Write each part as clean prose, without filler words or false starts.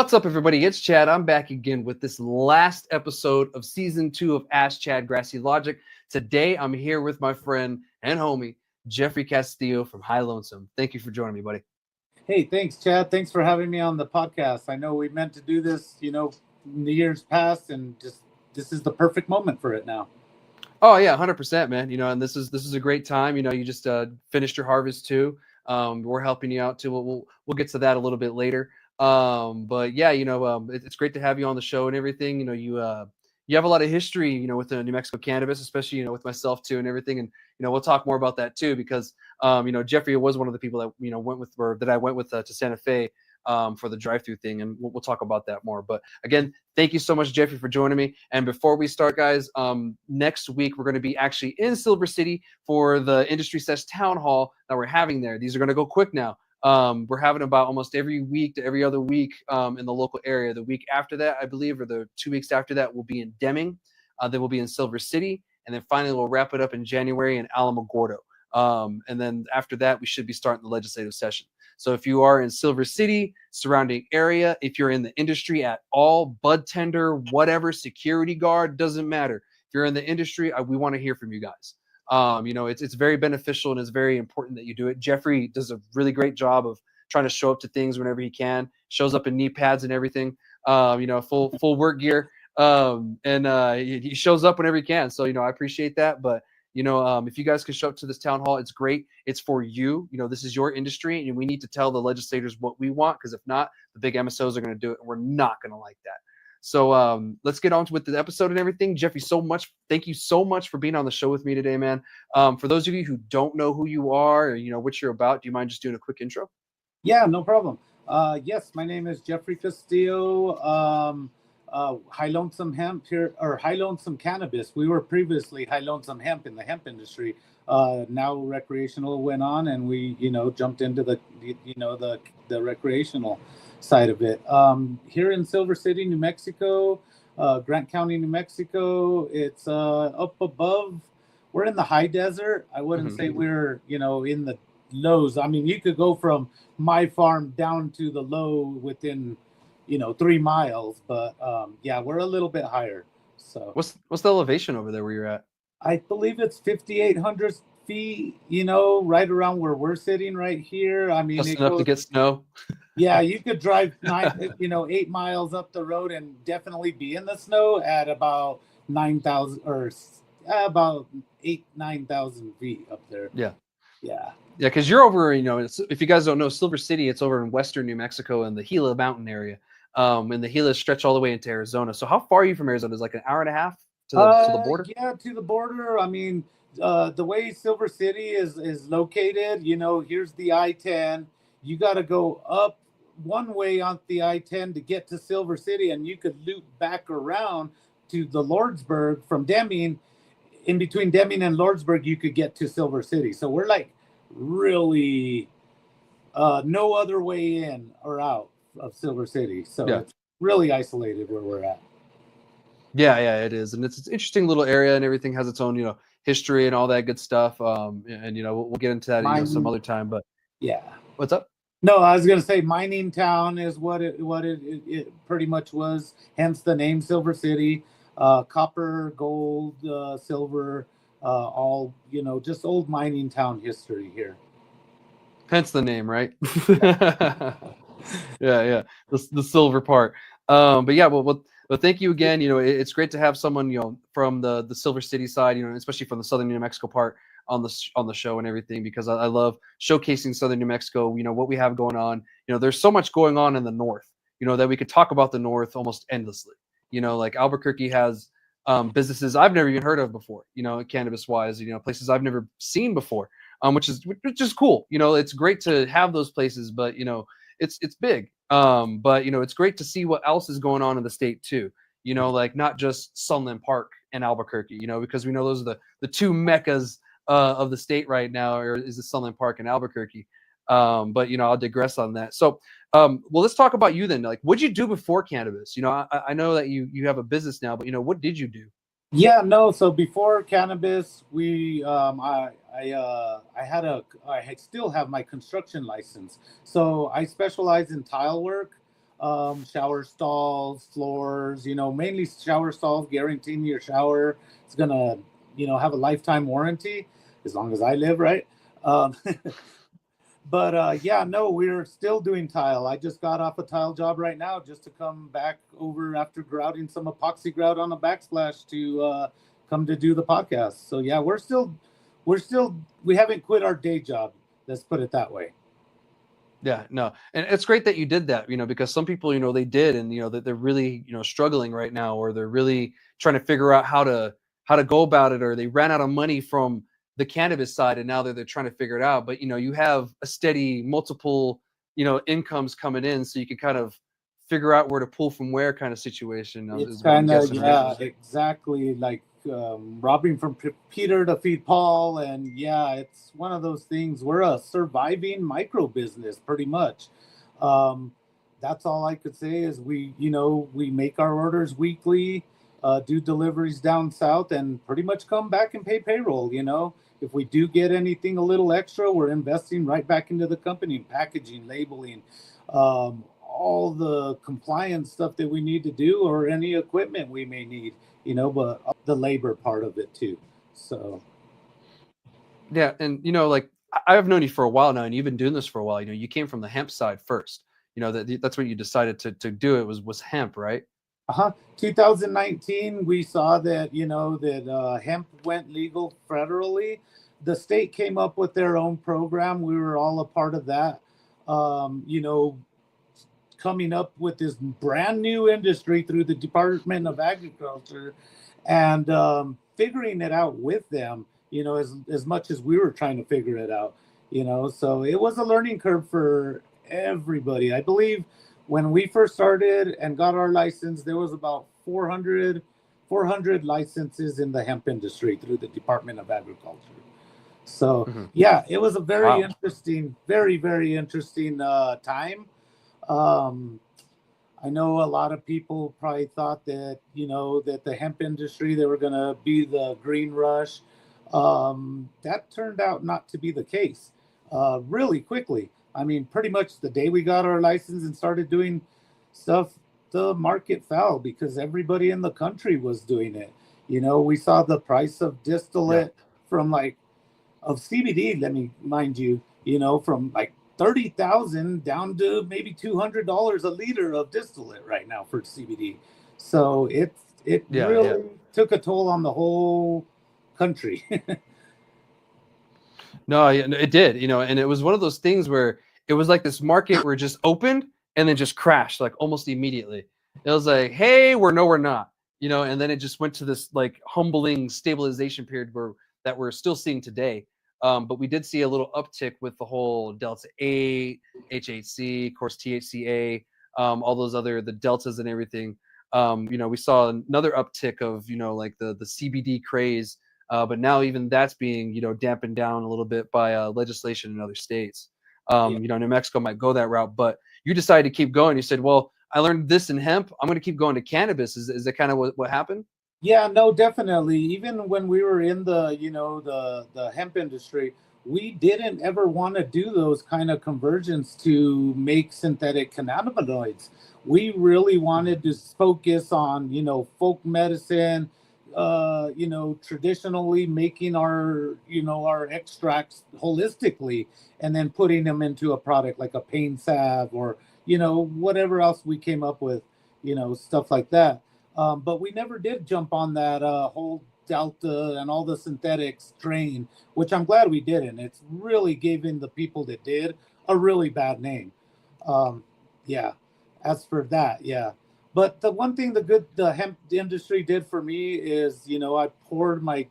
What's up, everybody? It's Chad. I'm back again with this last episode of Season 2 of Ask Chad Grassy Logic. Today, I'm here with my friend and homie, Jeffery Castillo from Lonesome. Thank you for joining me, buddy. Hey, thanks, Chad. Thanks for having me on the podcast. I know we meant to do this, in the years past, and just this is the perfect moment for it now. Oh, yeah, 100%, man. And this is a great time. You just finished your harvest, too. We're helping you out, too. We'll get to that a little bit later. But yeah, it's great to have you on the show and everything. You have a lot of history, with the New Mexico cannabis, especially, with myself too and everything. And, we'll talk more about that too, because, Jeffery was one of the people that, went with, or that I went with to Santa Fe, for the drive-through thing. And we'll talk about that more. But again, thank you so much, Jeffery, for joining me. And before we start, guys, next week, we're going to be actually in Silver City for the Industry Sesh Town Hall that we're having there. These are going to go quick now. We're having about almost every week to every other week in the local area. The week after that, I believe, or the 2 weeks after that, we'll be in Deming. Then we'll be in Silver City. And then finally, we'll wrap it up in January in Alamogordo. And then after that, we should be starting the legislative session. So if you are in Silver City, surrounding area, if you're in the industry at all, bud tender, whatever, security guard, doesn't matter. If you're in the industry, we want to hear from you guys. It's very beneficial and it's very important that you do it. Jeffery does a really great job of trying to show up to things whenever he can, shows up in knee pads and everything, full work gear. He shows up whenever he can. So, I appreciate that. But, if you guys can show up to this town hall, it's great. It's for you. This is your industry and we need to tell the legislators what we want, because if not, the big MSOs are going to do it. And we're not going to like that. So let's get on with the episode and everything. Jeffery, thank you so much for being on the show with me today, man. For those of you who don't know who you are or what you're about, do you mind just doing a quick intro? Yeah, no problem. Yes, my name is Jeffery Castillo. Lonesome hemp here, or Lonesome cannabis. We were previously Lonesome hemp in the hemp industry. Now recreational went on, and we jumped into the recreational side of it. Here in Silver City, New Mexico, Grant County, New Mexico, it's up above. We're in the high desert. I wouldn't say we're in the lows. I mean, you could go from my farm down to the low within 3 miles, but yeah, we're a little bit higher. So what's the elevation over there where you're at? I believe it's 5,800 feet, right around where we're sitting right here. I mean, just enough to get snow. Yeah, you could drive 8 miles up the road and definitely be in the snow at about 9,000 or about 9,000 feet up there. Yeah. Yeah. Yeah, because you're over, if you guys don't know, Silver City, it's over in western New Mexico in the Gila Mountain area. And the Gilas stretch all the way into Arizona. So how far are you from Arizona? Is it like an hour and a half to the border? Yeah, to the border. I mean, the way Silver City is located, here's the I-10. You got to go up one way on the I-10 to get to Silver City, and you could loop back around to the Lordsburg from Deming. In between Deming and Lordsburg, you could get to Silver City. So we're like really no other way in or out of Silver City. So yeah. It's really isolated where we're at. Yeah, it is. And it's an interesting little area, and everything has its own, history and all that good stuff. And we'll get into that some other time. But yeah. What's up? No, I was going to say mining town is what it pretty much was. Hence the name Silver City. Copper, gold, silver, all, just old mining town history here. Hence the name, right? Yeah. The silver part. But yeah, well, thank you again. It's great to have someone, from the Silver City side, especially from the southern New Mexico part on the show and everything, because I love showcasing southern New Mexico, what we have going on. There's so much going on in the north, that we could talk about the north almost endlessly. Like Albuquerque has businesses I've never even heard of before, cannabis wise, places I've never seen before, which is cool. It's great to have those places, but it's big. But it's great to see what else is going on in the state too. Like not just Sunland Park and Albuquerque, because we know those are the two meccas of the state right now, or is the Sunland Park and Albuquerque. But I'll digress on that. So well, let's talk about you then. Like, what'd you do before cannabis? I know that you have a business now, but what did you do? Yeah, no. So before cannabis, I still have my construction license. So I specialize in tile work. shower stalls, floors, mainly shower stalls, guaranteeing your shower is going to, have a lifetime warranty as long as I live, right? Um, but yeah, no, we're still doing tile. I just got off a tile job right now just to come back over after grouting some epoxy grout on a backsplash to come to do the podcast. So yeah, we haven't quit our day job. Let's put it that way. Yeah, no, and it's great that you did that, because some people, they did, and that they're really, struggling right now, or they're really trying to figure out how to go about it, or they ran out of money from the cannabis side, and now they're trying to figure it out. But you have a steady multiple, incomes coming in, so you can kind of figure out where to pull from where kind of situation It's is what I'm kind of, guessing, right? yeah, exactly like robbing from Peter to feed Paul. And yeah, it's one of those things. We're a surviving micro business, pretty much. Um, that's all I could say is we make our orders weekly, do deliveries down south, and pretty much come back and pay payroll. If we do get anything a little extra, we're investing right back into the company, packaging, labeling, all the compliance stuff that we need to do, or any equipment we may need, but the labor part of it too. So Yeah, and like I've known you for a while now, and you've been doing this for a while. You came from the hemp side first. That's what you decided to do. It was hemp, right? 2019, we saw that, that hemp went legal federally. The state came up with their own program. We were all a part of that. You know, coming up with this brand new industry through the Department of Agriculture, and figuring it out with them, as much as we were trying to figure it out, so it was a learning curve for everybody. I believe when we first started and got our license, there was about 400 licenses in the hemp industry through the Department of Agriculture. So Mm-hmm. yeah, it was a very Wow. interesting, very, very interesting time. um, I know a lot of people probably thought that, that the hemp industry, they were going to be the green rush. That turned out not to be the case really quickly. I mean, pretty much the day we got our license and started doing stuff, the market fell because everybody in the country was doing it. We saw the price of Yeah. distillate from like of CBD, let me mind you, from like 30,000 down to maybe $200 a liter of distillate right now for CBD. So it Yeah. Yeah. really took a toll on the whole country. No, it did, and it was one of those things where it was like this market where it just opened and then just crashed like almost immediately. It was like, hey, we're not, and then it just went to this like humbling stabilization period that we're still seeing today. But we did see a little uptick with the whole Delta 8, HHC, of course, THCA, all those the deltas and everything. We saw another uptick of, like the CBD craze, but now even that's being, dampened down a little bit by legislation in other states. Yeah. New Mexico might go that route, but you decided to keep going. You said, well, I learned this in hemp. I'm going to keep going to cannabis. Is that kind of what happened? Yeah, no, definitely. Even when we were in the, the hemp industry, we didn't ever want to do those kind of conversions to make synthetic cannabinoids. We really Mhm. wanted to focus on, folk medicine, traditionally making our, our extracts holistically, and then putting them into a product like a pain salve, or, whatever else we came up with, stuff like that. But we never did jump on that whole Delta and all the synthetics train, which I'm glad we didn't. It's really giving the people that did a really bad name. Um, yeah, as for that, yeah. But the one thing the hemp industry did for me is, I poured my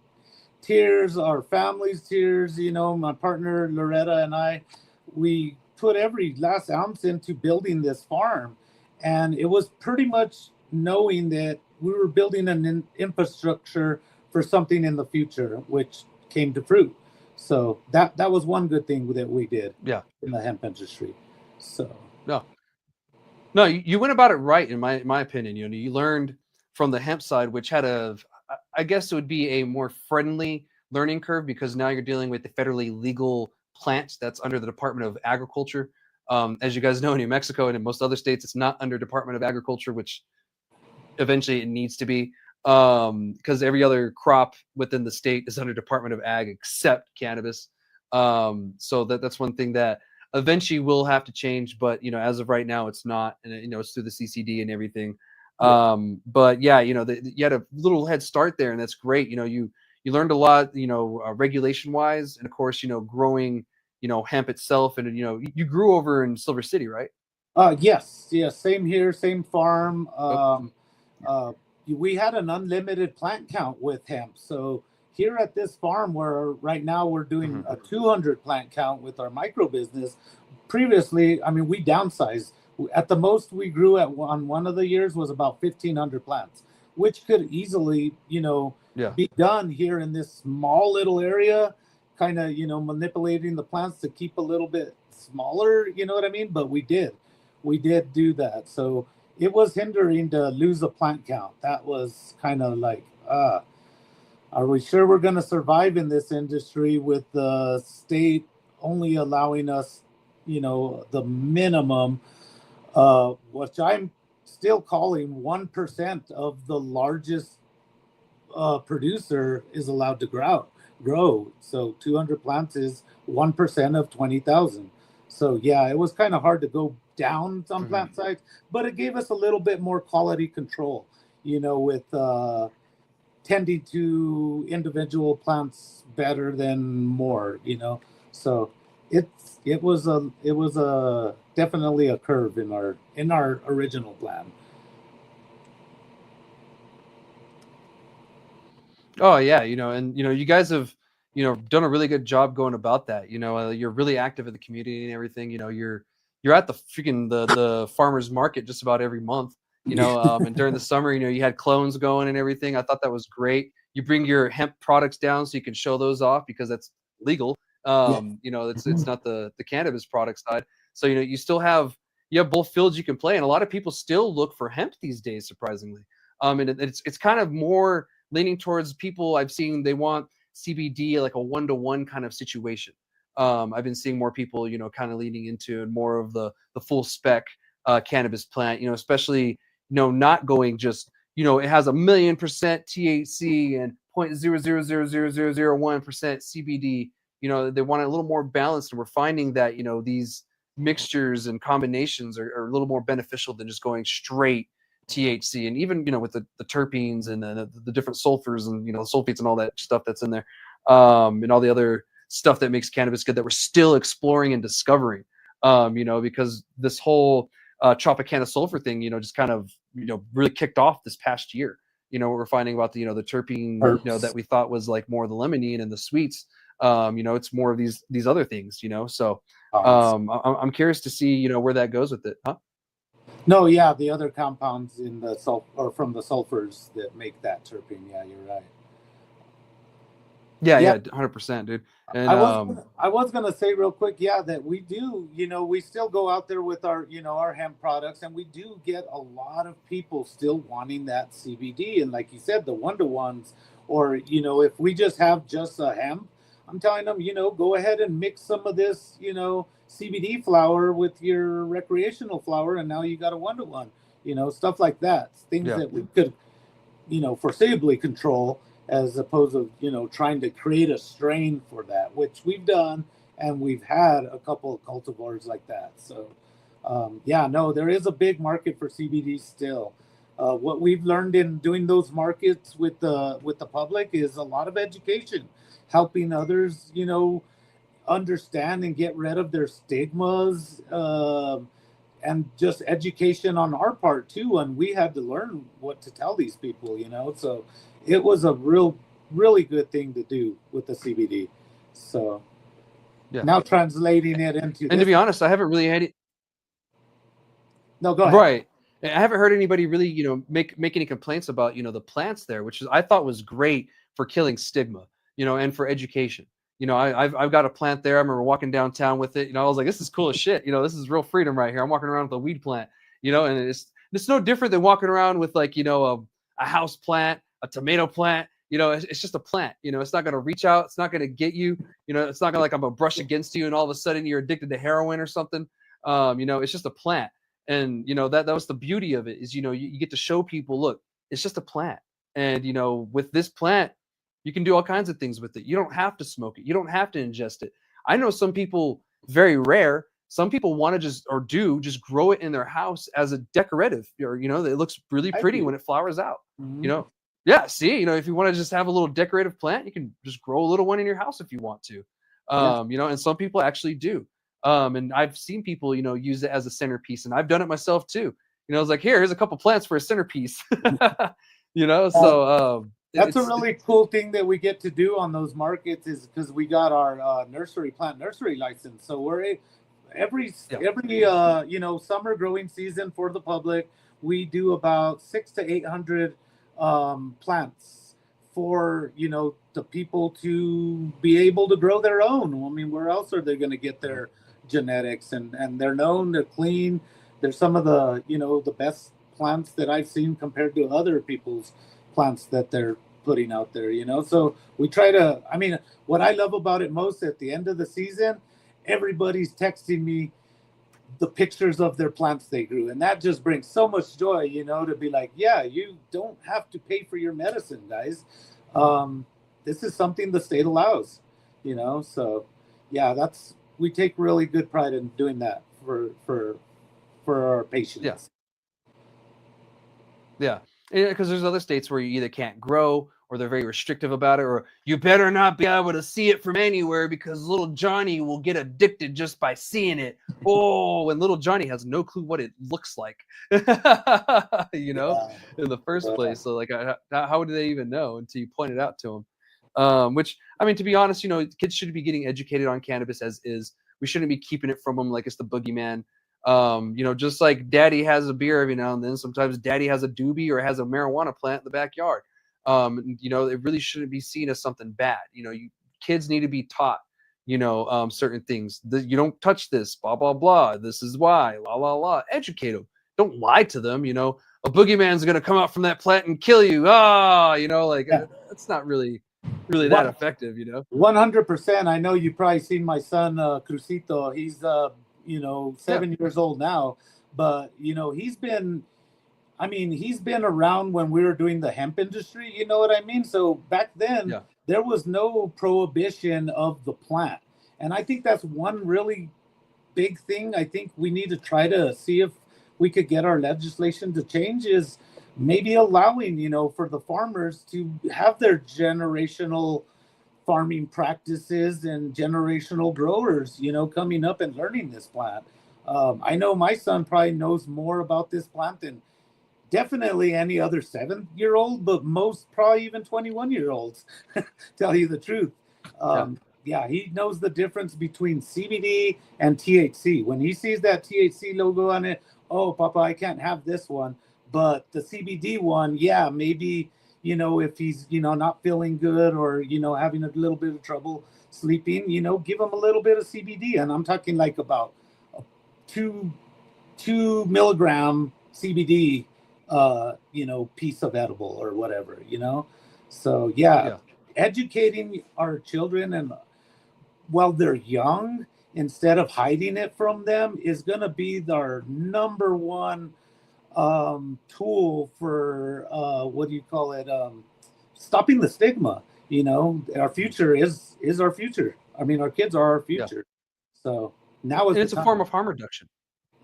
tears, our family's tears, my partner Loretta and I, we put every last ounce into building this farm. And it was pretty much knowing that we were building an infrastructure for something in the future, which came to fruit. So that was one good thing that we did Yeah. in the hemp industry. So No, no, you went about it right in my opinion. You learned from the hemp side, which had I guess it would be a more friendly learning curve because now you're dealing with the federally legal plant that's under the Department of Agriculture. As you guys know, in New Mexico and in most other states, it's not under Department of Agriculture, which eventually it needs to be, because every other crop within the state is under Department of Ag except cannabis. So that's one thing that eventually will have to change, but as of right now, it's not, and it's through the CCD and everything. But yeah, you had a little head start there, and that's great. You learned a lot, regulation wise, and of course, growing, hemp itself, and you grew over in Silver City, right? Yes, same here, same farm. We had an unlimited plant count with hemp. So here at this farm, where right now we're doing a 200 plant count with our micro business. Previously, I mean, we downsized. At the most we grew on one of the years was about 1,500 plants, which could easily, be done here in this small little area, kind of, manipulating the plants to keep a little bit smaller, you know what I mean? But we did do that. So it was hindering to lose a plant count. That was kind of like, are we sure we're going to survive in this industry with the state only allowing us, the minimum, which I'm still calling 1% of the largest producer is allowed to grow. So 200 plants is 1% of 20,000. So yeah, it was kind of hard to go down some plant sites, but it gave us a little bit more quality control, with tending to individual plants better than more, So it was a definitely a curve in our original plan. Oh yeah, and you guys have done a really good job going about that. You're really active in the community and everything. You're at the freaking the farmers market just about every month. And during the summer, you had clones going and everything. I thought that was great. You bring your hemp products down so you can show those off because that's legal. It's not the cannabis product side. So you still have both fields you can play, and a lot of people still look for hemp these days, surprisingly. And it's kind of more leaning towards people I've seen, they want CBD like a 1-to-1 kind of situation. I've been seeing more people, kind of leaning into more of the full spec cannabis plant, especially, not going just, it has 1,000,000% THC and 0.0000001% CBD. They want it a little more balanced, and we're finding that, these mixtures and combinations are a little more beneficial than just going straight THC, and even with the terpenes and the different sulfurs and sulfates and all that stuff that's in there, and all the other stuff that makes cannabis good that we're still exploring and discovering, because this whole Tropicana sulfur thing, just kind of really kicked off this past year. What we're finding about the terpene that we thought was like more the limonene and the sweets, it's more of these other things, so I'm curious to see where that goes with it. No, yeah, the other compounds in the or from the sulfurs that make that terpene. Yeah, you're right. Yeah, 100%, dude. And I was gonna say real quick, that we do, we still go out there with our, our hemp products, and we do get a lot of people still wanting that CBD, and like you said, the 1-to-1s, or if we just have just a hemp, I'm telling them, go ahead and mix some of this, CBD flower with your recreational flower, and now you got a 1-to-1, stuff like that. Things that we could, foreseeably control, as opposed to, trying to create a strain for that, which we've done, and we've had a couple of cultivars like that. So, there is a big market for CBD still. What we've learned in doing those markets with the public is a lot of education, helping others, understand and get rid of their stigmas, and just education on our part too. And we had to learn what to tell these people, so it was a really good thing to do with the CBD. So now translating it into, and to be honest, I haven't really had it. No, go ahead. Right. I haven't heard anybody really, make any complaints about, the plants there, which I thought was great for killing stigma, and for education. I've got a plant there. I remember walking downtown with it. I was like, this is cool as shit. This is real freedom right here. I'm walking around with a weed plant, and it's no different than walking around with like, a house plant, a tomato plant. It's just a plant. It's not going to reach out. It's not going to get you. It's not going to like I'm going to brush against you and all of a sudden you're addicted to heroin or something. It's just a plant. And, that was the beauty of it is, you get to show people, look, it's just a plant. And, with this plant, you can do all kinds of things with it. You don't have to smoke it. You don't have to ingest it. I know some people, very rare, some people want to just grow it in their house as a decorative, or, it looks really pretty when it flowers out, Yeah, see, if you want to just have a little decorative plant, you can just grow a little one in your house if you want to. And some people actually do. And I've seen people, use it as a centerpiece, and I've done it myself too. It's like, here's a couple plants for a centerpiece. That's a really cool thing that we get to do on those markets, is because we got our plant nursery license. So we're every summer growing season for the public, we do about 600 to 800 plants for the people to be able to grow their own. I mean, where else are they going to get their genetics? And they're known, they're clean. They're some of the the best plants that I've seen compared to other people's plants that they're putting out there. So we try to, I mean, what I love about it most, at the end of the season, everybody's texting me the pictures of their plants they grew, and that just brings so much joy, to be like, yeah, you don't have to pay for your medicine, guys. This is something the state allows, so yeah, we take really good pride in doing that for our patients. Yeah, because there's other states where you either can't grow, or they're very restrictive about it, or you better not be able to see it from anywhere because little Johnny will get addicted just by seeing it. Oh, and little Johnny has no clue what it looks like, in the first place. So like, how do they even know until you point it out to them? Which, I mean, to be honest, kids should be getting educated on cannabis as is. We shouldn't be keeping it from them like it's the boogeyman. Just like daddy has a beer every now and then, sometimes daddy has a doobie or has a marijuana plant in the backyard. It really shouldn't be seen as something bad. Kids need to be taught, certain things. You don't touch this, blah, blah, blah. This is why, la, la, la. Educate them. Don't lie to them. A boogeyman's going to come out from that plant and kill you. That's not really that effective, 100%. I know you've probably seen my son, Crucito. He's, 7 years old now, but, he's been around when we were doing the hemp industry, you know what I mean? So back then, there was no prohibition of the plant. And I think that's one really big thing I think we need to try to see if we could get our legislation to change, is maybe allowing, for the farmers to have their generational farming practices and generational growers, coming up and learning this plant. I know my son probably knows more about this plant than definitely any other 7-year-old, but most probably even 21-year-olds, tell you the truth. He knows the difference between CBD and THC. When he sees that THC logo on it, oh, Papa, I can't have this one. But the CBD one, maybe, if he's, not feeling good or, having a little bit of trouble sleeping, give him a little bit of CBD. And I'm talking like about 2 milligram CBD piece of edible or whatever, So educating our children, and while they're young, instead of hiding it from them, is going to be our number one tool for stopping the stigma. Our future is our future. I mean, our kids are our future. So now it's a form of harm reduction.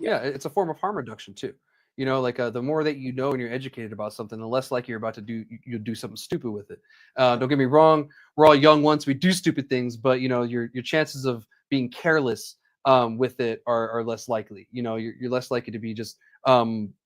It's a form of harm reduction too. The more that you know and you're educated about something, the less likely you're about to you'll do something stupid with it. Don't get me wrong, we're all young once, we do stupid things, but your chances of being careless with it are less likely. You're less likely to be just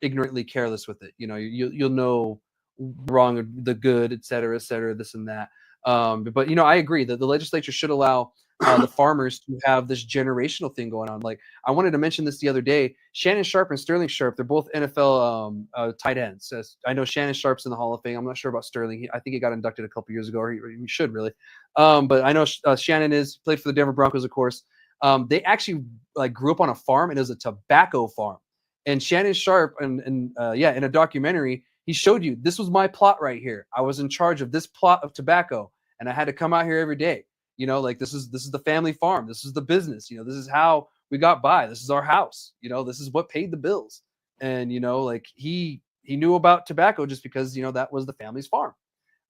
ignorantly careless with it. You'll know wrong, the good, et cetera, this and that. But I agree that the legislature should allow the farmers to have this generational thing going on. Like, I wanted to mention this the other day. Shannon Sharp and Sterling Sharp, they're both NFL tight ends. I know Shannon Sharp's in the Hall of Fame. I'm not sure about Sterling. I think he got inducted a couple years ago, or he should really. But I know Shannon played for the Denver Broncos, of course. They actually grew up on a farm, and it was a tobacco farm. And Shannon Sharp, in a documentary, he showed you, this was my plot right here. I was in charge of this plot of tobacco, and I had to come out here every day. This is the family farm. This is the business. This is how we got by. This is our house. You know, this is what paid the bills. And, you know, like he knew about tobacco just because, you know, that was the family's farm.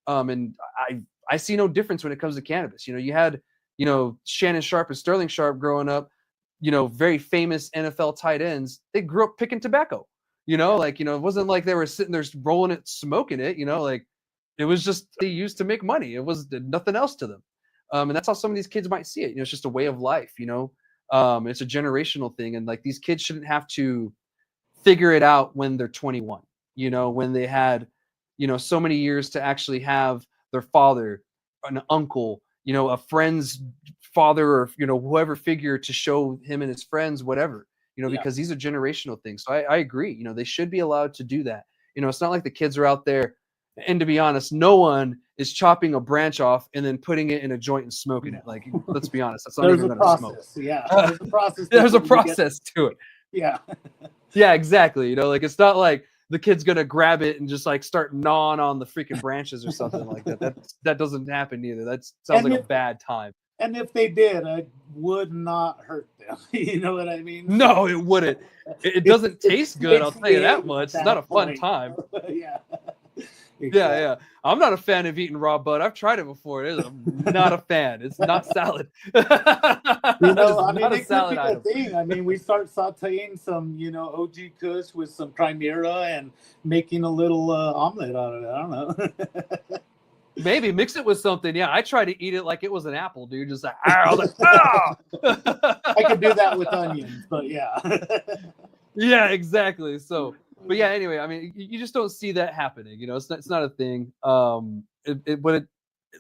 And I see no difference when it comes to cannabis. You know, you had, you know, Shannon Sharp and Sterling Sharp growing up, you know, very famous NFL tight ends. They grew up picking tobacco, you know, like, you know, it wasn't like they were sitting there rolling it, smoking it, you know, like it was just they used to make money. It was nothing else to them. And that's how some of these kids might see it. You know, it's just a way of life, you know. It's a generational thing. And like these kids shouldn't have to figure it out when they're 21, you know, when they had, you know, so many years to actually have their father, an uncle, you know, a friend's father, or, you know, whoever figure to show him and his friends, whatever, you know, Yeah. because these are generational things. So I agree, you know, they should be allowed to do that. You know, it's not like the kids are out there. And to be honest, no one is chopping a branch off and then putting it in a joint and smoking it. Like, let's be honest, that's not There's even a going to smoke. process. Yeah. There's a process. There's a before you get- process to it. Yeah. Yeah, exactly. You know, like it's not like the kid's gonna grab it and just like start gnawing on the freaking branches or something like that. That doesn't happen either. That sounds And like a bad time. And if they did, I would not hurt them. You know what I mean? No, it wouldn't. It doesn't taste good. I'll tell you that At much. It's that not a fun point. time. Yeah. Yeah, yeah. I'm not a fan of eating raw bud. I've tried it before. I'm not a fan. It's not salad. You know, I It's mean, not a it could salad be a item. thing. I mean, we start sauteing some, you know, OG Kush with some Primera and making a little omelet out of it. I don't know. Maybe mix it with something. Yeah, I try to eat it like it was an apple, dude. Just like, I was like, ah! I could do that with onions, but yeah. Yeah, exactly. So, but yeah, anyway, I mean, you just don't see that happening. You know, it's not a thing. But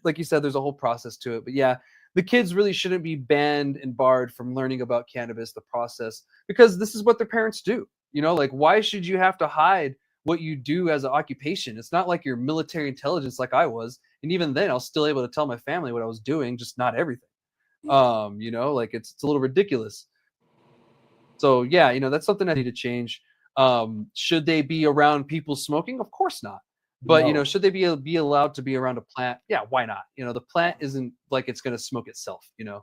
like you said, there's a whole process to it. But yeah, the kids really shouldn't be banned and barred from learning about cannabis, the process, because this is what their parents do. You know, like why should you have to hide what you do as an occupation? It's not like you're military intelligence like I was, and even then, I was still able to tell my family what I was doing, just not everything. You know, like it's a little ridiculous. So yeah, you know, that's something I need to change. Should they be around people smoking? Of course not. But you know, No. should they be allowed to be around a plant? Yeah, why not? You know, the plant isn't like it's gonna smoke itself, you know.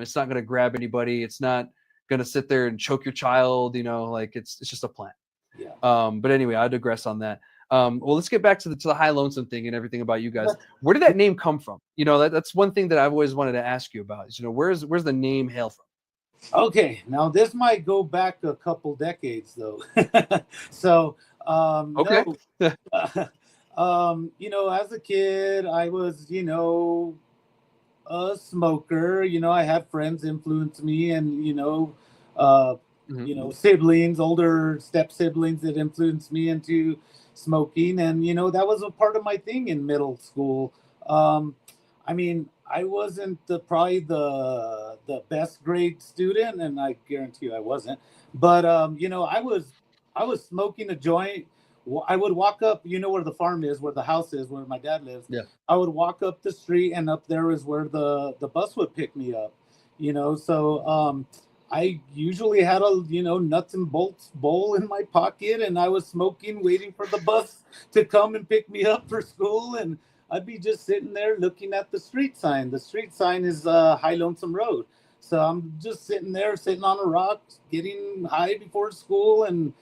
It's not gonna grab anybody, it's not gonna sit there and choke your child, you know, like it's just a plant. Yeah. But anyway, I digress on that. Well, let's get back to the high lonesome thing and everything about you guys. Where did that name come from? You know, that's one thing that I've always wanted to ask you about. Is, you know, where's the name hail from? Okay, now this might go back a couple decades though. So, Okay. no, you know, as a kid, I was, you know, a smoker. You know, I had friends influence me, and you know, siblings, older step siblings that influenced me into smoking, and you know, that was a part of my thing in middle school. I mean, I wasn't probably the best grade student, and I guarantee you I wasn't. But you know, I was smoking a joint. I would walk up, you know, where the farm is, where the house is, where my dad lives. Yeah. I would walk up the street, and up there is where the bus would pick me up. You know, so I usually had a, you know, nuts and bolts bowl in my pocket, and I was smoking, waiting for the bus to come and pick me up for school, and I'd be just sitting there looking at the street sign. The street sign is High Lonesome Road. So I'm just sitting there, sitting on a rock, getting high before school, and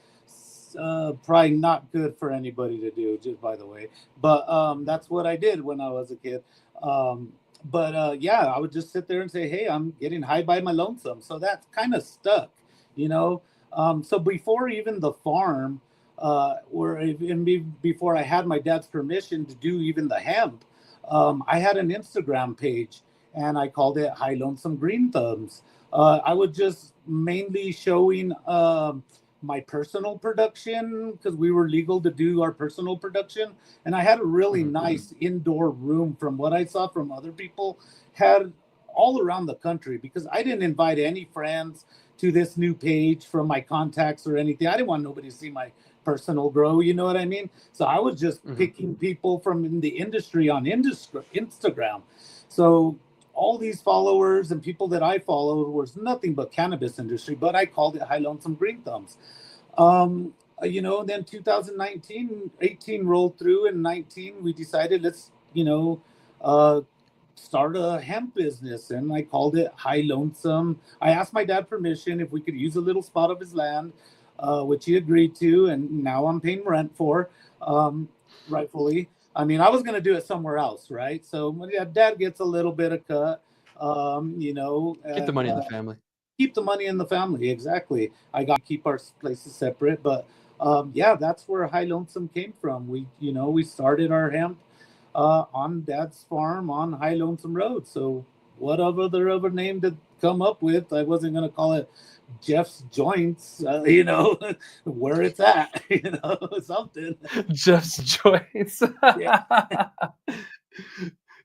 probably not good for anybody to do, just by the way. But that's what I did when I was a kid. Yeah, I would just sit there and say, hey, I'm getting high by my lonesome. So that kind of stuck, you know. So before even the farm, or even before I had my dad's permission to do even the hemp, I had an Instagram page, and I called it High Lonesome Green Thumbs. I was just mainly showing my personal production, because we were legal to do our personal production, and I had a really nice indoor room. From what I saw from other people, had all around the country, because I didn't invite any friends to this new page from my contacts or anything. I didn't want nobody to see my personal grow, you know what I mean? So I was just picking people from in the industry on Instagram. So all these followers and people that I followed was nothing but cannabis industry, but I called it High Lonesome Green Thumbs. You know, then 2019, 18 rolled through, and 19, we decided let's, you know, start a hemp business, and I called it High Lonesome. I asked my dad permission if we could use a little spot of his land, which he agreed to, and now I'm paying rent for, rightfully. I mean, I was going to do it somewhere else, right? So yeah, dad gets a little bit of cut, Keep the and money in the family. keep the money in the family. Exactly. I got to keep our places separate, but yeah, that's where High Lonesome came from. We started our hemp on Dad's farm on High Lonesome Road. So what other name to come up with? I wasn't gonna call it Jeff's Joints, where it's at, something. Jeff's Joints. Yeah,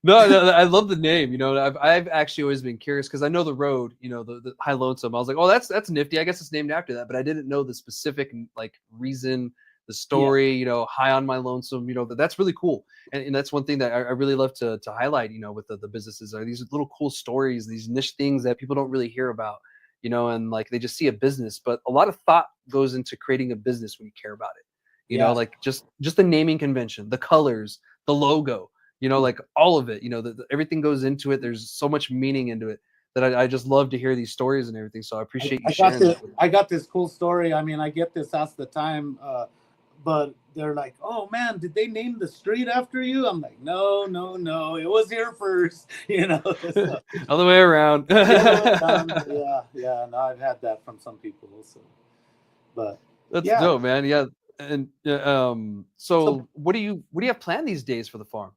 No, I love the name. I've actually always been curious because I know the road. The High Lonesome. I was like, oh, that's nifty. I guess it's named after that, but I didn't know the specific like reason, the yeah, story. High on my lonesome. That's really cool, and that's one thing that I really love to highlight. With the businesses are these little cool stories, these niche things that people don't really hear about. And like they just see a business, but a lot of thought goes into creating a business when you care about it. yeah. Like just the naming convention, the colors, the logo, like all of it, everything goes into it. There's so much meaning into it that I just love to hear these stories and everything. So I appreciate you sharing that. I got this cool story. I mean, I get this asked the time, but they're like, "Oh man, did they name the street after you?" I'm like, "No, no, no. It was here first." So, All the way around. yeah, yeah. No, I've had that from some people also, but That's yeah. dope, man. Yeah. And So so what do you have planned these days for the farm?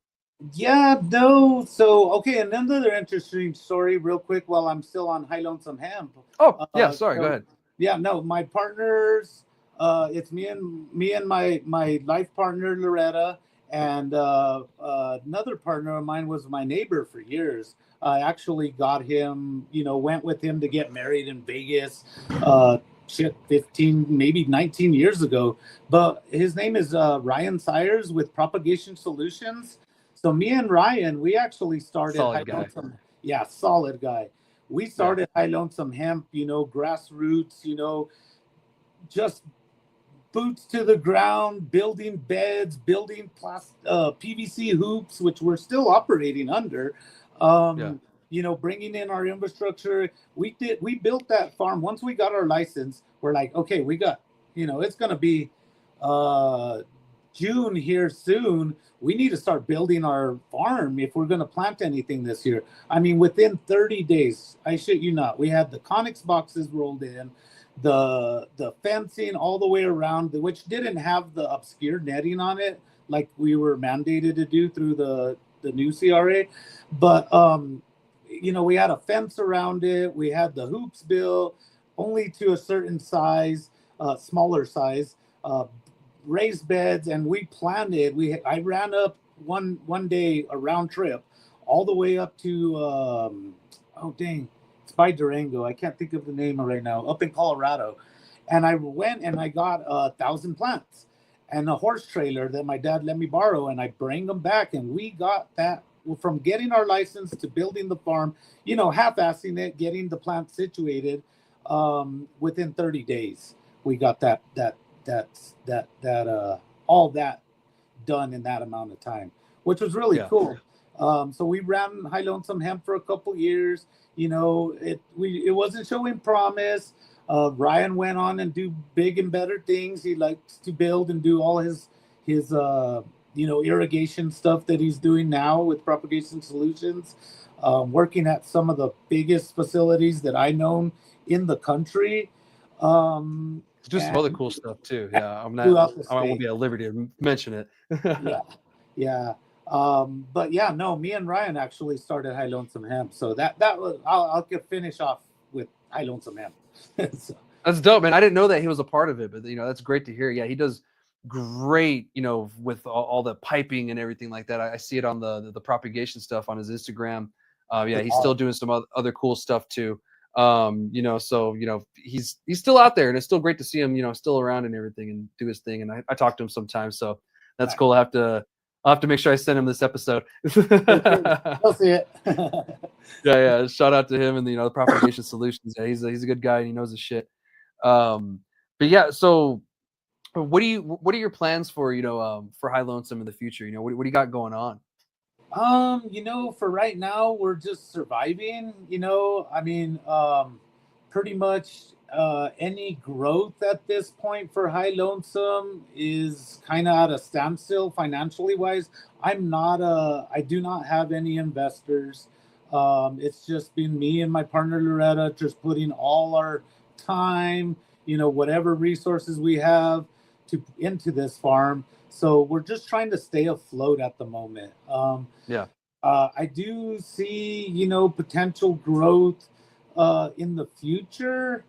yeah, no. So okay, and another interesting story, real quick, while I'm still on High Lonesome Hemp. Oh, yeah, sorry, go So ahead. yeah, no, my partners, it's me and my life partner Loretta, and another partner of mine was my neighbor for years. I actually got him, went with him to get married in Vegas. Shit, 15, maybe 19 years ago. But his name is Ryan Sires with Propagation Solutions. So me and Ryan, we actually started High Solid guy. Lonesome. Yeah, solid guy. We Yeah. started High Lonesome Hemp, grassroots, just boots to the ground, building beds, building PVC hoops, which we're still operating under. Yeah. Bringing in our infrastructure. We built that farm. Once we got our license, we're like, okay, we got, it's going to be uh, June here soon. We need to start building our farm if we're going to plant anything this year. I mean, within 30 days, I shit you not, we had the Conex boxes rolled in, the fencing all the way around, which didn't have the obscure netting on it like we were mandated to do through the new CRA, but we had a fence around it. We had the hoops built only to a certain size, smaller size, raised beds, and we planted. I ran up one day a round trip all the way up to oh dang, it's by Durango. I can't think of the name right now. Up in Colorado, and I went and I got 1,000 plants and a horse trailer that my dad let me borrow, and I bring them back, and we got that from getting our license to building the farm, half-assing it, getting the plant situated. Within 30 days, we got all that done in that amount of time, which was really cool. So we ran High Lonesome Hemp for a couple years. It wasn't showing promise. Ryan went on and do big and better things. He likes to build and do all his irrigation stuff that he's doing now with Propagation Solutions, working at some of the biggest facilities that I know in the country. Do some other cool stuff too. Yeah, I won't be at liberty to mention it. Yeah, yeah. But yeah, no, me and Ryan actually started High Lonesome Hemp. So that was I'll finish off with High Lonesome Hemp. So, That's dope, man. I didn't know that he was a part of it, but that's great to hear. Yeah, he does great, with all the piping and everything like that. I see it on the propagation stuff on his Instagram. Yeah, he's still doing some other cool stuff too. So he's still out there, and it's still great to see him, still around and everything and do his thing. And I talk to him sometimes, so that's cool. I'll have to make sure I send him this episode. I'll see it. Yeah. Shout out to him and the propagation solutions. Yeah, he's a good guy and he knows his shit. But yeah, so what are your plans for for High Lonesome in the future? What do you got going on? For right now, we're just surviving. Pretty much any growth at this point for High Lonesome is kind of at a standstill financially wise. I do not have any investors. It's just been me and my partner Loretta just putting all our time, whatever resources we have into this farm. So we're just trying to stay afloat at the moment. Yeah. I do see, potential growth in the future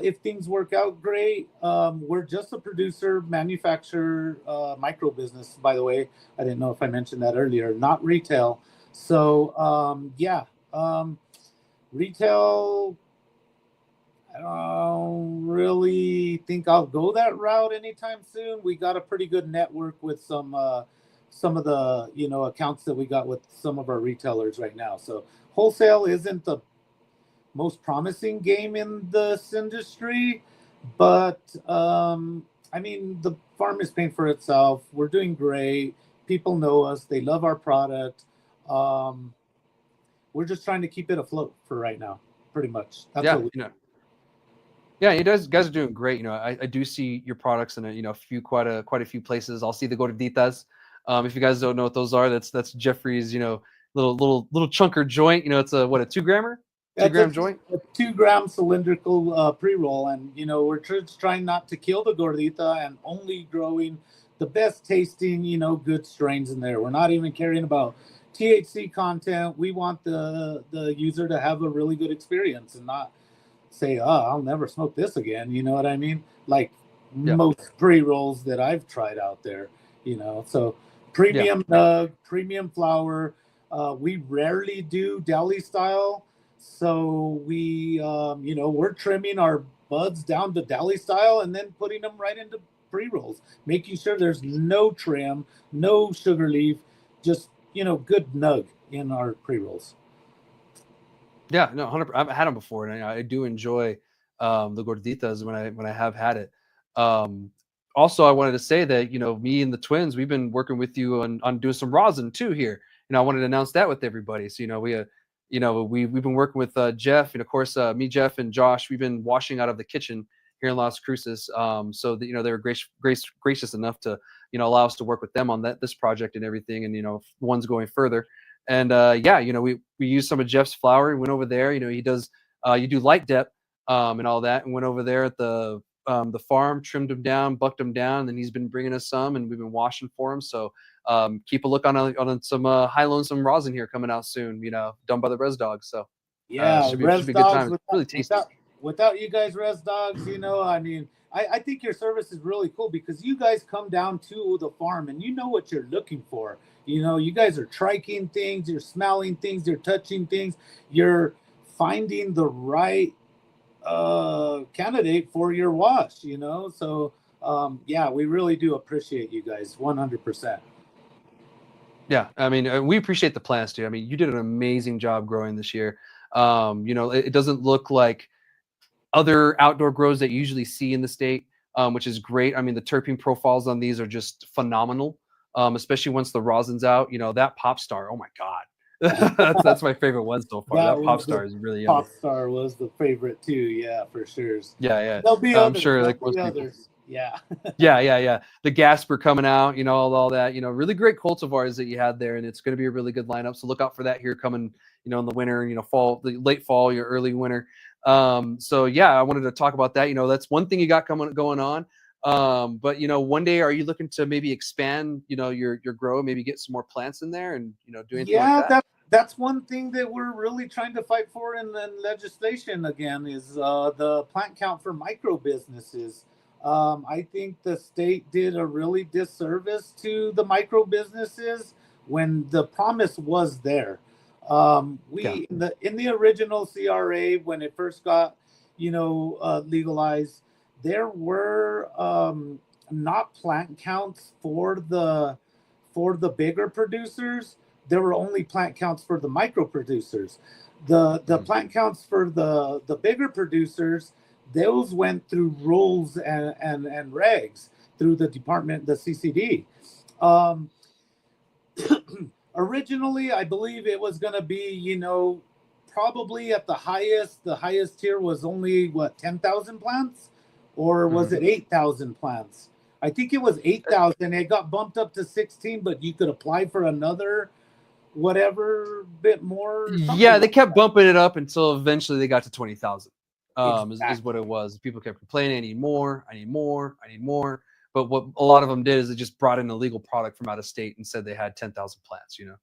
if things work out great. We're just a producer, manufacturer, micro business, by the way. I didn't know if I mentioned that earlier, not retail. So, retail, I don't really think I'll go that route anytime soon. We got a pretty good network with some of the accounts that we got with some of our retailers right now. So wholesale isn't the most promising game in this industry, but the farm is paying for itself. We're doing great. People know us. They love our product. We're just trying to keep it afloat for right now, pretty much. That's Yeah. what we. Yeah, you guys are doing great. I do see your products in quite a few places. I'll see the gorditas. If you guys don't know what those are, that's Jeffrey's, little chunker joint. It's a 2-grammer, Yeah, 2-gram joint. a 2-gram cylindrical pre-roll, and we're just trying not to kill the gordita and only growing the best tasting, good strains in there. We're not even caring about THC content. We want the user to have a really good experience and not say, "Oh, I'll never smoke this again." You know what I mean? Like Yeah. most pre-rolls that I've tried out there. So premium nug, premium flower. We rarely do deli style. So we're trimming our buds down to deli style and then putting them right into pre-rolls, making sure there's no trim, no sugar leaf, just, good nug in our pre-rolls. Yeah, no, 100. I've had them before, and I do enjoy the gorditas when I have had it. Also, I wanted to say that me and the twins, we've been working with you on doing some rosin too here. I wanted to announce that with everybody. So we've been working with Jeff, and of course me, Jeff, and Josh. We've been washing out of the kitchen here in Las Cruces. So that they were gracious enough to allow us to work with them on this project and everything, and one's going further. And we used some of Jeff's flower and went over there. He does you do light dep and all that, and went over there at the farm, trimmed him down, bucked him down, and then he's been bringing us some, and we've been washing for him. So keep a look on some High Lonesome rosin here coming out soon. Done by the Res Dogs. So should be a good time. It's really tasty. Without you guys, Res Dogs, I think your service is really cool because you guys come down to the farm and you know what you're looking for. You guys are triking things, you're smelling things, you're touching things, you're finding the right candidate for your wash. So we really do appreciate you guys 100%. Yeah, we appreciate the plants, dude. You did an amazing job growing this year. It doesn't look like other outdoor grows that you usually see in the state, which is great. The terpene profiles on these are just phenomenal, especially once the rosin's out. That Pop Star, oh my God. that's my favorite one so far. That Pop Star is really yummy. Pop Star was the favorite too, yeah, for sure. Yeah. There'll be I'm others, sure like most people. Others. Yeah. Yeah. The Gasper coming out, all that, really great cultivars that you had there, and it's going to be a really good lineup. So look out for that here coming, in the winter, fall, the late fall, your early winter. So yeah, I wanted to talk about that. That's one thing you got going on. But one day, are you looking to maybe expand, your grow, maybe get some more plants in there and do anything like that? That's one thing that we're really trying to fight for in the legislation again is the plant count for micro businesses. I think the state did a really disservice to the micro businesses when the promise was there. In the original CRA when it first got legalized, there were not plant counts for the bigger producers. There were only plant counts for the micro producers. The plant counts for the bigger producers, those went through rules and regs through the department, the CCD. Originally, I believe it was going to be, probably at the highest tier was only what, 10,000 plants, or was Mhm. it 8,000 plants? I think it was 8,000. It got bumped up to 16, but you could apply for another whatever bit more, something Yeah, they like kept bumping it up until eventually they got to 20,000. Is what exactly. it was. People kept complaining, I need more, I need more, I need more. But what a lot of them did is they just brought in a legal product from out of state and said they had 10,000 plants, you know?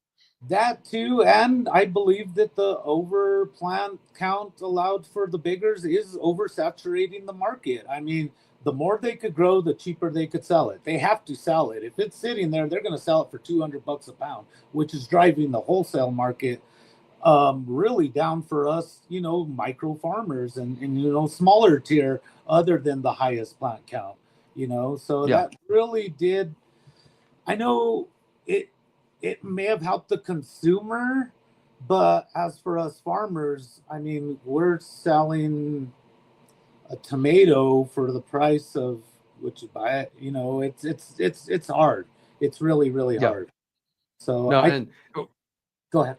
That too, and I believe that the over plant count allowed for the biggers is oversaturating the market. I mean, the more they could grow, the cheaper they could sell it. They have to sell it. If it's sitting there, they're going to sell it for $200 a pound, which is driving the wholesale market really down for us, micro farmers and smaller tier other than the highest plant count. So Yeah. that really did. I know it it may have helped the consumer, but as for us farmers, I mean, we're selling a tomato for the price of what you buy it. It's hard. It's really Yeah. hard. So No, I and go ahead.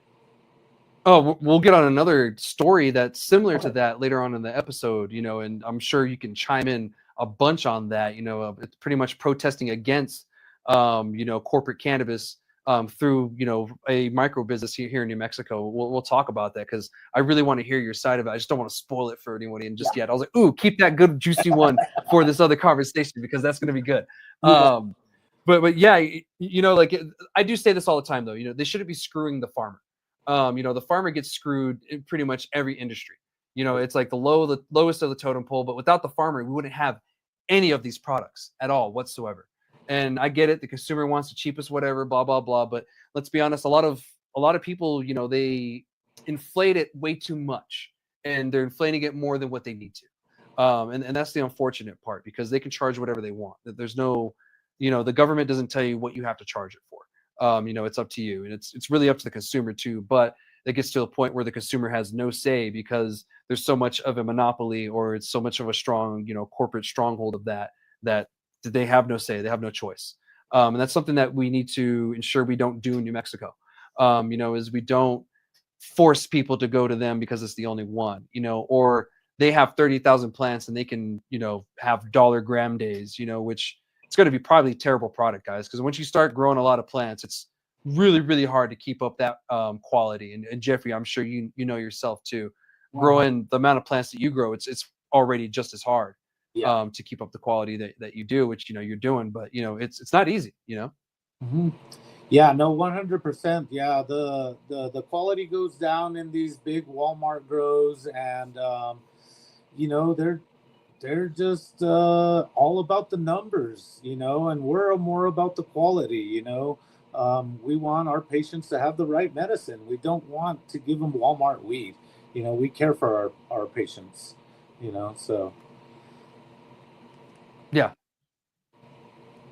oh, we'll get on another story that's similar to Okay. that later on in the episode, and I'm sure you can chime in a bunch on that. It's pretty much protesting against, corporate cannabis through, a micro business here in New Mexico. We'll talk about that because I really want to hear your side of it. I just don't want to spoil it for anybody. And just Yeah, yet, I was like, ooh, keep that good juicy one for this other conversation because that's going to be good. you bet. But yeah, I do say this all the time though. They shouldn't be screwing the farmer. The farmer gets screwed in pretty much every industry. It's like the lowest of the totem pole, but without the farmer, we wouldn't have any of these products at all whatsoever. And I get it, the consumer wants the cheapest whatever, blah blah blah, but let's be honest, a lot of people, they inflate it way too much and they're inflating it more than what they need to. And that's the unfortunate part because they can charge whatever they want. There's no, the government doesn't tell you what you have to charge it for. It's up to you, and it's really up to the consumer too. But it gets to a point where the consumer has no say because there's so much of a monopoly, or it's so much of a strong, corporate stronghold of that they have no say, they have no choice. And that's something that we need to ensure we don't do in New Mexico. Is we don't force people to go to them because it's the only one, or they have 30,000 plants and they can, have dollar gram days, which it's going to be probably a terrible product, guys, because once you start growing a lot of plants, it's really, really hard to keep up that quality. And Jeffrey, I'm sure you know yourself too. 100. Growing the amount of plants that you grow, it's already just as hard Yeah. to keep up the quality that you do, which you're doing. But it's not easy. Hmm. Yeah, no, 100%. Yeah, the quality goes down in these big Walmart grows, and they're just all about the numbers, and we're more about the quality. We want our patients to have the right medicine. We don't want to give them Walmart weed. We care for our patients. So Yeah,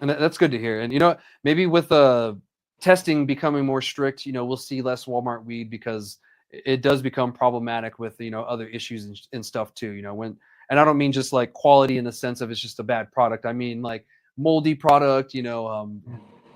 and that's good to hear. And maybe with testing becoming more strict, we'll see less Walmart weed because it does become problematic with other issues and stuff too. And I don't mean just like quality in the sense of it's just a bad product. I mean like moldy product,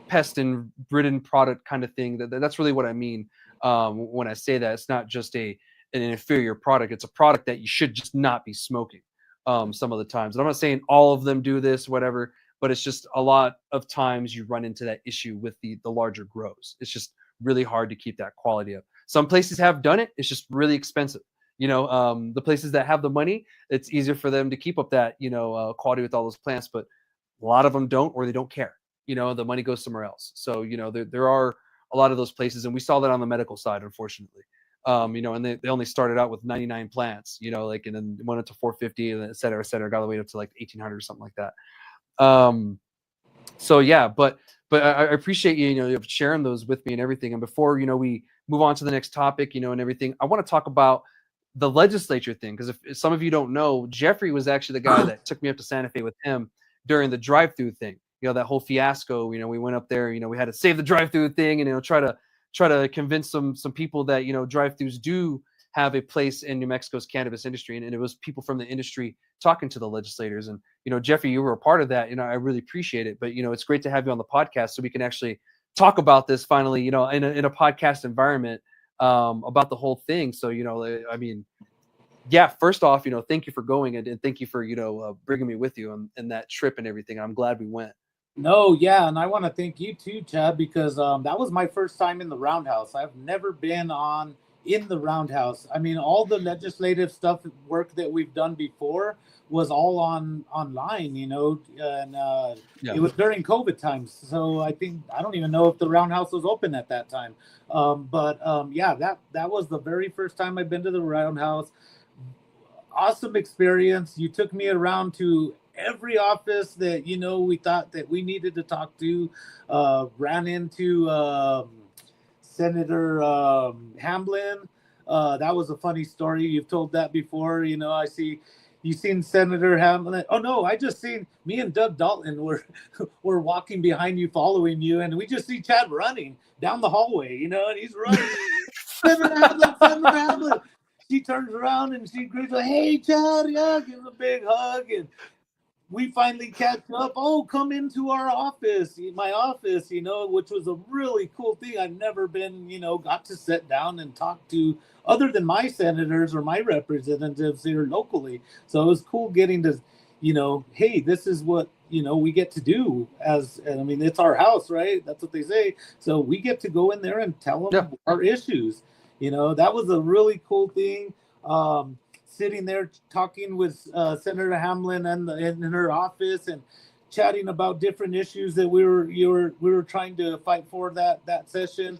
pest and ridden product kind of thing. That's really what I mean when I say that. It's not just an inferior product. It's a product that you should just not be smoking some of the times. And I'm not saying all of them do this, whatever, but it's just a lot of times you run into that issue with the larger grows. It's just really hard to keep that quality up. Some places have done it. It's just really expensive. The places that have the money, it's easier for them to keep up that quality with all those plants. But a lot of them don't, or they don't care. The money goes somewhere else. So there are a lot of those places, and we saw that on the medical side, unfortunately. And they only started out with 99 plants, and then went up to 450, and then et cetera, got all the way up to like 1800 or something like that. So yeah, but I appreciate you sharing those with me and everything. And before we move on to the next topic, and everything, I want to talk about the legislature thing, because if some of you don't know, Jeffrey was actually the guy that took me up to Santa Fe with him during the drive-through thing. That whole fiasco. We went up there. We had to save the drive-through thing, and try to convince some people that drive-throughs do have a place in New Mexico's cannabis industry, and it was people from the industry talking to the legislators. And Jeffrey, you were a part of that. I really appreciate it. But it's great to have you on the podcast so we can actually talk about this finally, you know, in a podcast environment, about the whole thing. So, you know, I mean, yeah, first off, you know, thank you for going, and thank you for, you know, bringing me with you on that trip and everything. I'm glad we went. No, yeah, and I want to thank you too, Chad, because that was my first time in the Roundhouse. I've never been on in the Roundhouse. I mean, all the legislative stuff work that we've done before was all online, you know, and Yeah. it was during COVID times. So I don't even know if the Roundhouse was open at that time. But yeah, that was the very first time I've been to the Roundhouse. Awesome experience. You took me around to every office that we thought that we needed to talk to. Ran into Senator Hamblin. That was a funny story. You've told that before. I see you seen Senator Hamlin. Oh no, I just seen me and Doug Dalton were walking behind you, following you, and we just see Chad running down the hallway. And he's running. Senator Hamlin, Senator Hamlin. She turns around and she greets like, "Hey, Chad," yeah, gives a big hug, and we finally catch up. Oh, come into our office, my office, which was a really cool thing. I've never been, got to sit down and talk to other than my senators or my representatives here locally. So it was cool getting to, hey, this is what, we get to do and I mean, it's our house, right? That's what they say. So we get to go in there and tell them our issues. That was a really cool thing. Sitting there talking with Senator Hamlin in her office and chatting about different issues that we were trying to fight for that session.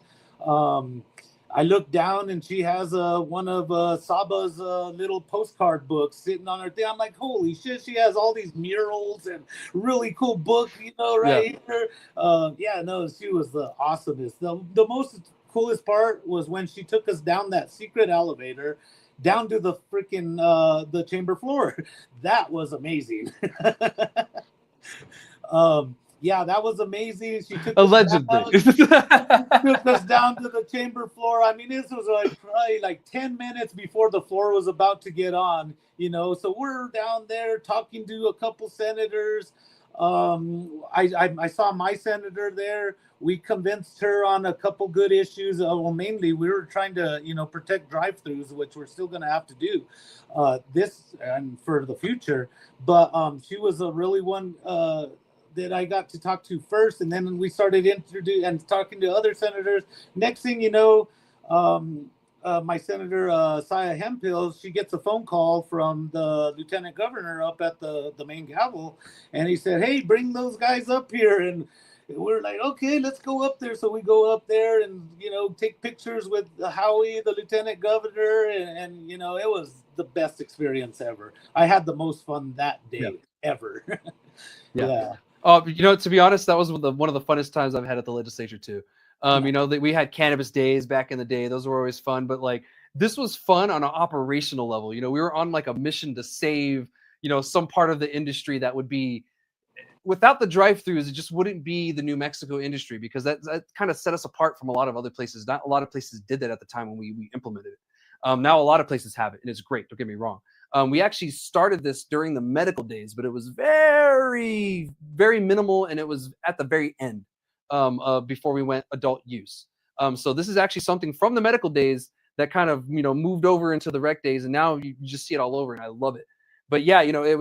I looked down and she has one of Saba's little postcard books sitting on her thing. I'm like, holy shit, she has all these murals and really cool book, right here. Yeah, no, she was the awesomest. The most coolest part was when she took us down that secret elevator down to the freaking the chamber floor. That was amazing. Yeah, that was amazing. She took allegedly took us down to the chamber floor. I mean, this was probably like 10 minutes before the floor was about to get on, so we're down there talking to a couple senators. I saw my senator there. We convinced her on a couple good issues. Well, mainly we were trying to, protect drive-throughs, which we're still going to have to do this and for the future. But she was a really one that I got to talk to first, and then we started introducing and talking to other senators. Next thing you know, my senator Saya Hemphill, she gets a phone call from the lieutenant governor up at the main gavel, and he said, "Hey, bring those guys up here." And we're like, "Okay, let's go up there." So we go up there and take pictures with Howie, the lieutenant governor, and it was the best experience ever. I had the most fun that day ever. Yeah. To be honest, that was one of the funnest times I've had at the legislature too. That we had cannabis days back in the day. Those were always fun, but like this was fun on an operational level. We were on like a mission to save, some part of the industry that would be without the drive-throughs, it just wouldn't be the New Mexico industry, because that kind of set us apart from a lot of other places. Not a lot of places did that at the time when we implemented it. Now a lot of places have it, and it's great. Don't get me wrong. We actually started this during the medical days, but it was very, very minimal, and it was at the very end before we went adult use. So this is actually something from the medical days that kind of moved over into the rec days, and now you just see it all over, and I love it. But yeah, it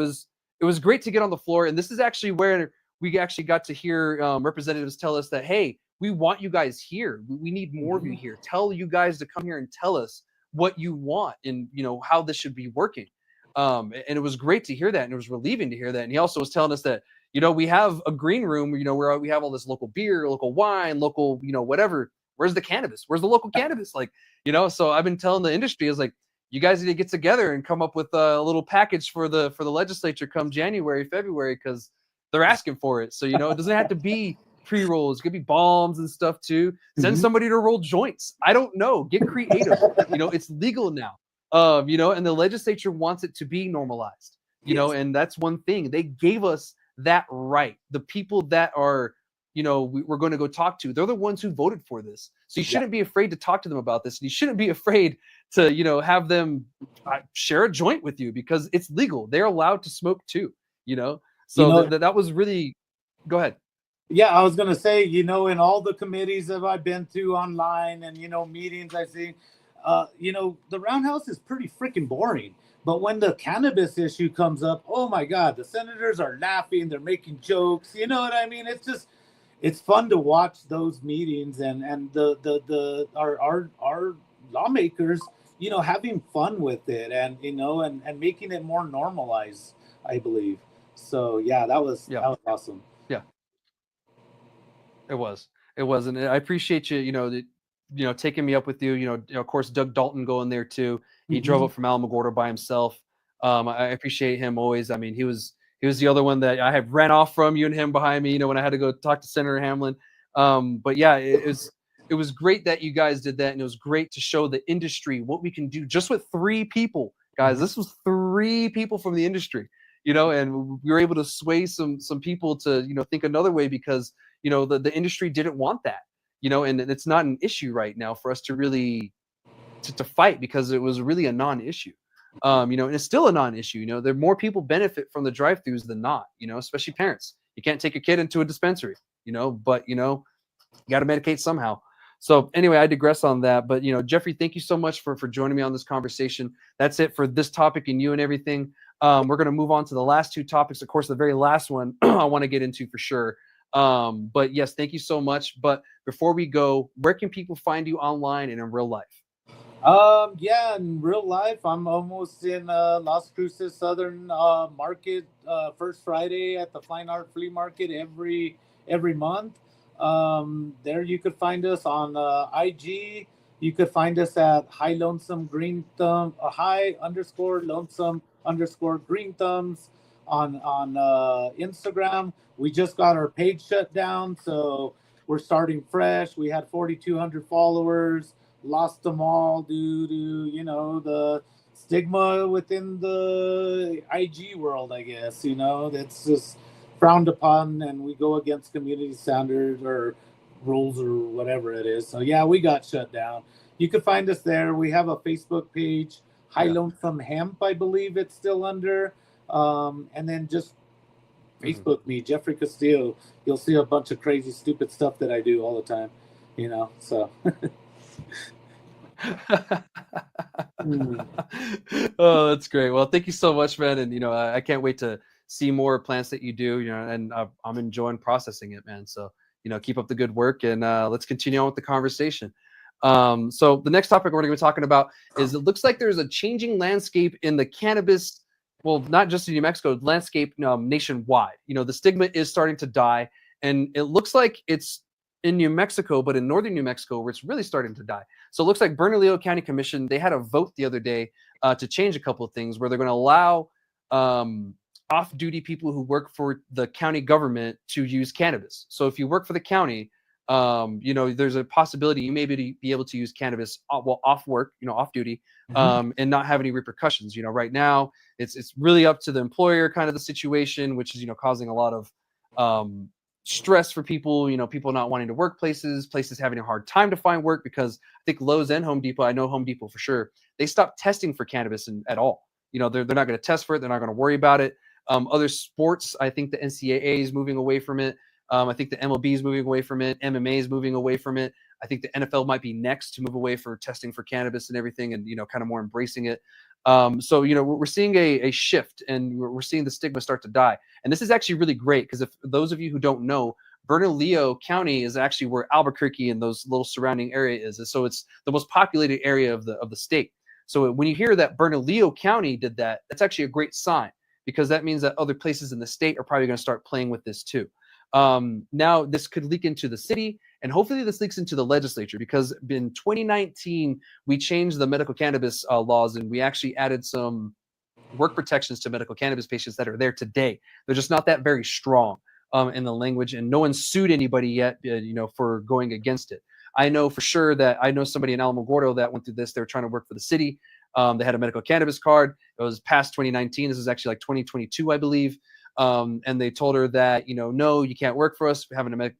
was great to get on the floor, and this is actually where we actually got to hear representatives tell us that, hey, we want you guys here. We need more of you here. Tell you guys to come here and tell us what you want and how this should be working. And it was great to hear that, and it was relieving to hear that. And he also was telling us that we have a green room, where we have all this local beer, local wine, local whatever. Where's the cannabis? Where's the local cannabis? Like so I've been telling the industry is like, you guys need to get together and come up with a little package for the legislature come January, February, because they're asking for it. So it doesn't have to be pre-rolls. It could be bombs and stuff too. Send somebody to roll joints. I don't know. Get creative. It's legal now. And the legislature wants it to be normalized. And that's one thing. They gave us that right. The people that are, we're going to go talk to, they're the ones who voted for this. So you shouldn't be afraid to talk to them about this. And you shouldn't be afraid to, have them share a joint with you, because it's legal. They're allowed to smoke too, So that was really, go ahead. Yeah, I was gonna say, in all the committees that I've been to online and meetings I've seen, the roundhouse is pretty freaking boring. But when the cannabis issue comes up, oh my God, the senators are laughing, they're making jokes. You know what I mean? It's fun to watch those meetings and the our lawmakers, having fun with it and making it more normalized, I believe. So yeah, Yeah. that was awesome. Yeah. It was. It was, and I appreciate you. Taking me up with you. Of course, Doug Dalton going there too. He drove Hmm. up from Alamogordo by himself. I appreciate him always. I mean, he was the other one that I had ran off from, you and him behind me. When I had to go talk to Senator Hamlin. But yeah, it was great that you guys did that, and it was great to show the industry what we can do just with 3 people, guys. This was 3 people from the industry. And we were able to sway some people to think another way, because the industry didn't want that, and it's not an issue right now for us to really to fight, because it was really a non-issue. And it's still a non-issue. There more people benefit from the drive-throughs than not, especially parents. You can't take a kid into a dispensary, but you got to medicate somehow. So anyway, I digress on that. But Jeffrey, thank you so much for joining me on this conversation. That's it for this topic and you and everything. We're going to move on to the last 2 topics. Of course, the very last one I want to get into for sure. But yes, thank you so much. But before we go, where can people find you online and in real life? Yeah, in real life, I'm almost in Las Cruces Southern Market, first Friday at the Fine Art Flea Market every month. There you could find us on IG. You could find us at High Lonesome Green Thumb, High underscore Lonesome underscore Green Thumbs on Instagram. We just got our page shut down, so we're starting fresh. We had 4,200 followers, lost them all due to the stigma within the IG world. I guess that's just frowned upon, and we go against community standards or rules or whatever it is. So yeah, we got shut down. You can find us there. We have a Facebook page, High Yeah. Lonesome Hemp, I believe it's still under. And then just Mhm. Facebook me, Jeffrey Castillo. You'll see a bunch of crazy, stupid stuff that I do all the time. So. Mm. Oh, that's great. Well, thank you so much, man. And I can't wait to see more plants that you do. And I'm enjoying processing it, man. So keep up the good work, and let's continue on with the conversation. So the next topic we're going to be talking about is, it looks like there's a changing landscape in the cannabis. Well, not just in New Mexico, landscape nationwide. The stigma is starting to die, and it looks like it's in New Mexico, but in northern New Mexico, where it's really starting to die. So it looks like Bernalillo County Commission, they had a vote the other day to change a couple of things, where they're going to allow off-duty people who work for the county government to use cannabis. So if you work for the county, there's a possibility you may be able to use cannabis off work, off duty, and not have any repercussions. Right now it's really up to the employer, kind of the situation, which is causing a lot of stress for people, people not wanting to work places having a hard time to find work, because I think Lowe's and Home Depot, I know Home Depot for sure, they stopped testing for cannabis at all. They're not going to test for it. They're not going to worry about it. Other sports, I think the NCAA is moving away from it. I think the MLB is moving away from it. MMA is moving away from it. I think the NFL might be next to move away for testing for cannabis and everything, and kind of more embracing it. So we're seeing a shift, and we're seeing the stigma start to die. And this is actually really great, because if those of you who don't know, Bernalillo County is actually where Albuquerque and those little surrounding area is. And so it's the most populated area of the state. So when you hear that Bernalillo County did that, that's actually a great sign, because that means that other places in the state are probably going to start playing with this too. Now this could leak into the city, and hopefully this leaks into the legislature, because in 2019 we changed the medical cannabis laws, and we actually added some work protections to medical cannabis patients that are there today. They're just not that very strong in the language, and no one sued anybody yet, for going against it. I know for sure that I know somebody in Alamogordo that went through this. They were trying to work for the city. They had a medical cannabis card. It was past 2019. This is actually like 2022, I believe. And they told her that, no, you can't work for us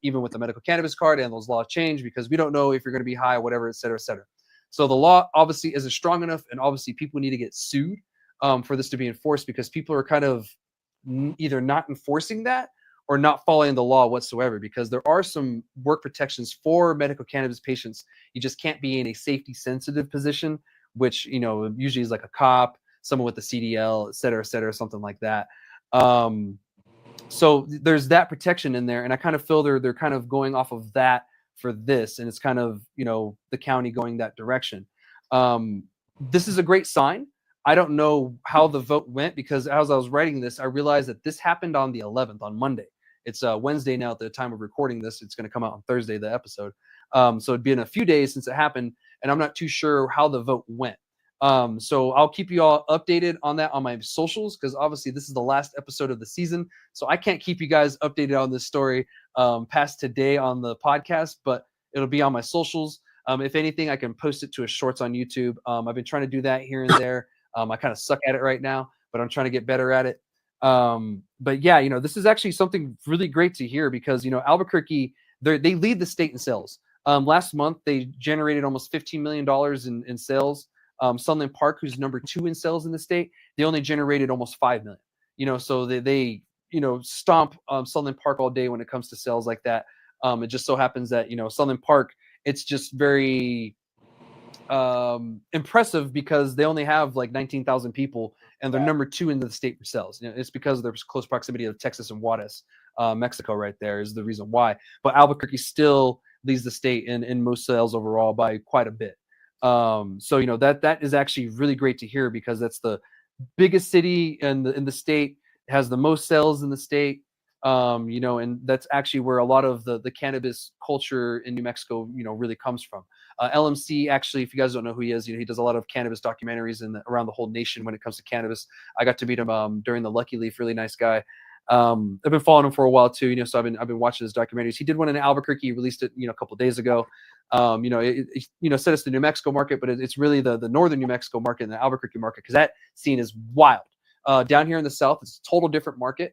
even with the medical cannabis card, and those laws change because we don't know if you're going to be high, whatever, et cetera, et cetera. So the law obviously isn't strong enough, and obviously people need to get sued for this to be enforced, because people are kind of either not enforcing that, or not following the law whatsoever, because there are some work protections for medical cannabis patients. You just can't be in a safety sensitive position, which, you know, usually is like a cop, someone with the CDL, et cetera, something like that. So there's that protection in there. And I kind of feel they're kind of going off of that for this. And it's kind of, you know, the county going that direction. This is a great sign. I don't know how the vote went, because as I was writing this, I realized that this happened on the 11th, on Monday. It's Wednesday now at the time of recording this. It's going to come out on Thursday, the episode. So it'd been a few days since it happened, and I'm not too sure how the vote went. So I'll keep you all updated on that on my socials, because obviously this is the last episode of the season. So I can't keep you guys updated on this story past today on the podcast, but it'll be on my socials. If anything, I can post it to a shorts on YouTube. I've been trying to do that here and there. I kind of suck at it right now, but I'm trying to get better at it. But yeah, you know, this is actually something really great to hear, because, you know, Albuquerque, they lead the state in sales. Last month, they generated almost $15 million in sales. Sunland Park, who's number 2 in sales in the state, they only generated almost $5 million. You know, so they you know, stomp Sunland Park all day when it comes to sales like that. It just so happens that, you know, Sunland Park, it's just very impressive, because they only have like 19,000 people, and they're number 2 in the state for sales. You know, it's because of their close proximity of Texas and Juarez, Mexico, right there is the reason why. But Albuquerque still leads the state in most sales overall by quite a bit. So, you know, that is actually really great to hear, because that's the biggest city in the state, has the most sales in the state. You know, and that's actually where a lot of the cannabis culture in New Mexico, you know, really comes from. LMC, actually, if you guys don't know who he is, you know, he does a lot of cannabis documentaries around the whole nation when it comes to cannabis. I got to meet him during the Lucky Leaf, really nice guy. I've been following him for a while too, you know, so I've been watching his documentaries. He did one in Albuquerque, he released it, you know, a couple of days ago. You know, it you know, said it's the New Mexico market, but it's really the northern New Mexico market and the Albuquerque market, because that scene is wild. Down here in the south, it's a total different market.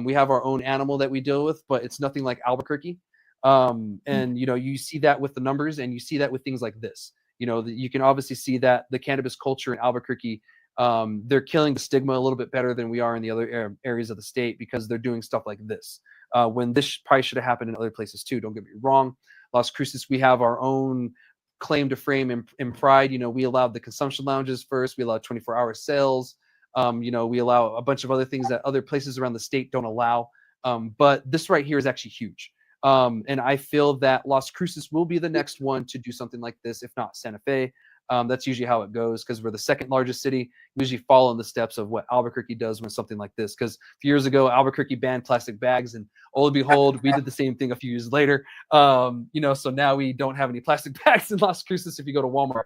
We have our own animal that we deal with, but it's nothing like Albuquerque. And, you know, you see that with the numbers, and you see that with things like this. You know, you can obviously see that the cannabis culture in Albuquerque, they're killing the stigma a little bit better than we are in the other areas of the state, because they're doing stuff like this. When this probably should have happened in other places too. Don't get me wrong. Las Cruces, we have our own claim to fame in pride. You know, we allowed the consumption lounges first. We allowed 24-hour sales. You know, we allow a bunch of other things that other places around the state don't allow. But this right here is actually huge. And I feel that Las Cruces will be the next one to do something like this, if not Santa Fe. That's usually how it goes, because we're the second largest city. We usually follow in the steps of what Albuquerque does when something like this. Because a few years ago, Albuquerque banned plastic bags, and oh and behold, we did the same thing a few years later. You know, so now we don't have any plastic bags in Las Cruces if you go to Walmart.